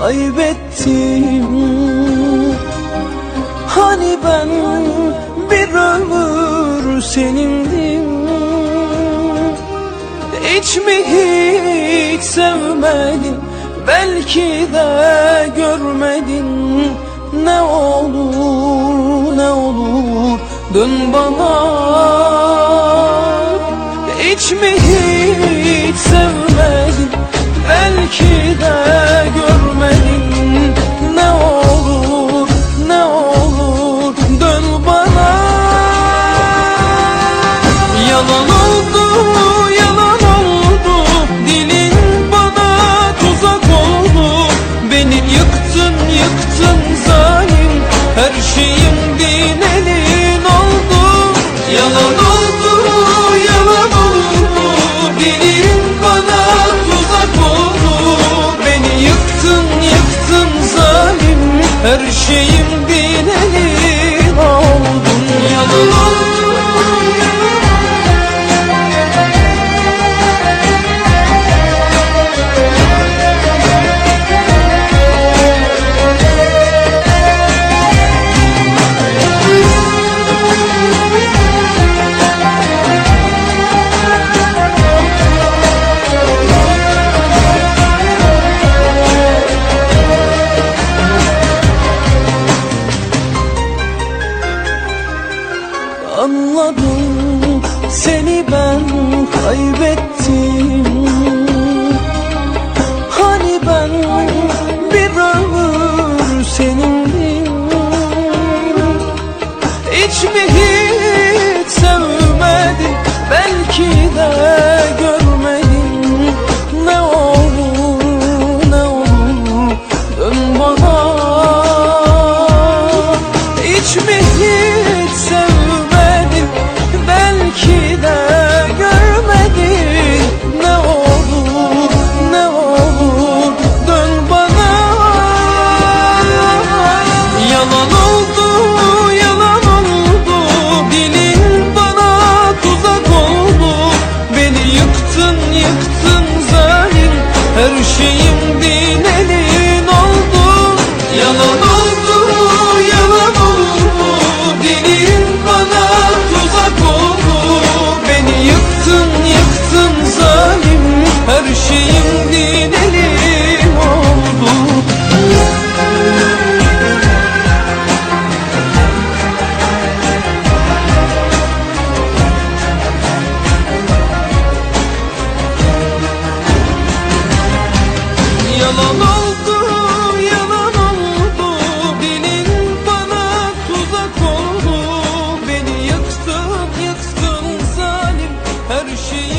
kaybettim. Hani ben bir ömür senindim. Hiç mi hiç sevmedin, belki de görmedin. Ne olur ne olur dön bana. Hiç mi hiç sevmedin, belki de görmedin. Ne olur ne olur dön bana. Yalan oldu yalan oldu, dilin bana tuzak oldu. Beni yıktın yıktın zalim, her şeyim din elin oldu. Yalan oldu yalan oldu, dilin bana tuzak oldu. Beni yıktın yıktın zalim, her şeyim din elin oldu. Yalan oldu. Anladım, seni ben kaybettim. Hani ben bir ömür senindim. Hiç mi hiç sevmedin, belki de görmedin. Ne olur ne olur dön bana. Hiç mi hiç sevmedin, belki de görmedin. Ne olur ne olur dön bana. Yalan oldu yalan oldu, dilin bana tuzak oldu. Beni yıktın yıktın zalim, her şeyim din elin oldu. Yalan oldu yalan oldu, dilin bana tuzak oldu. Beni yıktın yıktın zalim, her şeyim din elin oldu. Yalan oldu yalan oldu, dilin bana tuzak oldu. Beni yıktın yıktın zalim, her şeyi